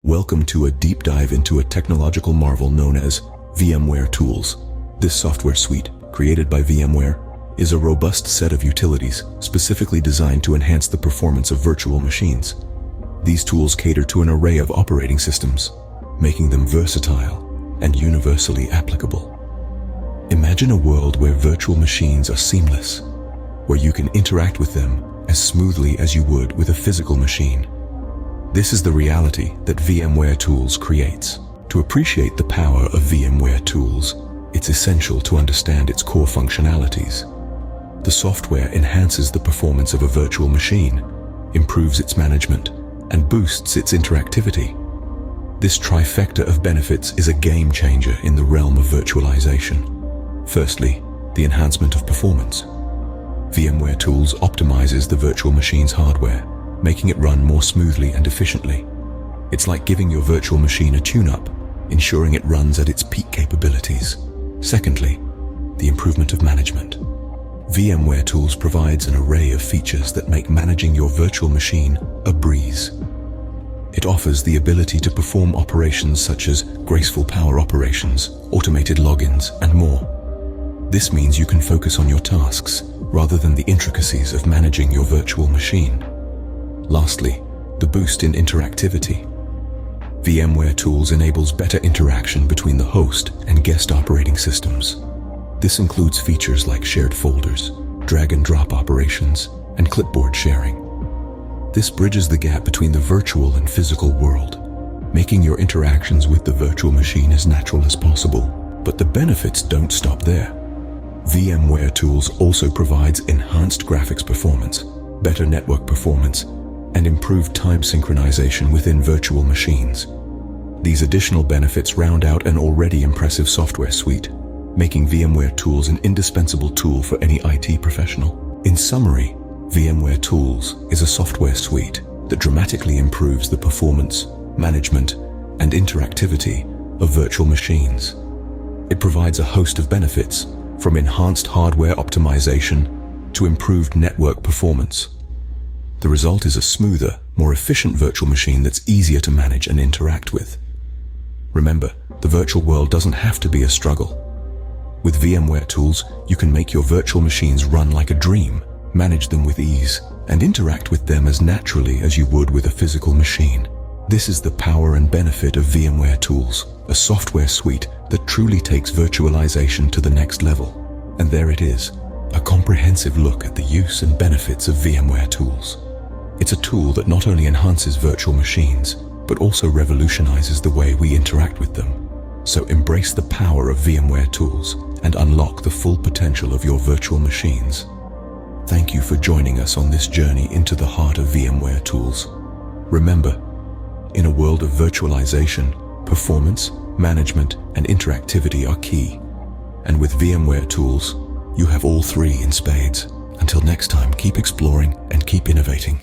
Welcome to a deep dive into a technological marvel known as VMware Tools. This software suite, created by VMware, is a robust set of utilities specifically designed to enhance the performance of virtual machines. These tools cater to an array of operating systems, making them versatile and universally applicable. Imagine a world where virtual machines are seamless, where you can interact with them as smoothly as you would with a physical machine. This is the reality that VMware Tools creates. To appreciate the power of VMware Tools, it's essential to understand its core functionalities. The software enhances the performance of a virtual machine, improves its management, and boosts its interactivity. This trifecta of benefits is a game changer in the realm of virtualization. Firstly, the enhancement of performance. VMware Tools optimizes the virtual machine's hardware, making it run more smoothly and efficiently. It's like giving your virtual machine a tune-up, ensuring it runs at its peak capabilities. Secondly, the improvement of management. VMware Tools provides an array of features that make managing your virtual machine a breeze. It offers the ability to perform operations such as graceful power operations, automated logins, and more. This means you can focus on your tasks rather than the intricacies of managing your virtual machine. Lastly, the boost in interactivity. VMware Tools enables better interaction between the host and guest operating systems. This includes features like shared folders, drag and drop operations, and clipboard sharing. This bridges the gap between the virtual and physical world, making your interactions with the virtual machine as natural as possible. But the benefits don't stop there. VMware Tools also provides enhanced graphics performance, better network performance, and improved time synchronization within virtual machines. These additional benefits round out an already impressive software suite, making VMware Tools an indispensable tool for any IT professional. In summary, VMware Tools is a software suite that dramatically improves the performance, management, and interactivity of virtual machines. It provides a host of benefits, from enhanced hardware optimization to improved network performance. The result is a smoother, more efficient virtual machine that's easier to manage and interact with. Remember, the virtual world doesn't have to be a struggle. With VMware Tools, you can make your virtual machines run like a dream, manage them with ease, and interact with them as naturally as you would with a physical machine. This is the power and benefit of VMware Tools, a software suite that truly takes virtualization to the next level. And there it is, a comprehensive look at the use and benefits of VMware Tools. It's a tool that not only enhances virtual machines, but also revolutionizes the way we interact with them. So embrace the power of VMware Tools and unlock the full potential of your virtual machines. Thank you for joining us on this journey into the heart of VMware Tools. Remember, in a world of virtualization, performance, management, and interactivity are key. And with VMware Tools, you have all three in spades. Until next time, keep exploring and keep innovating.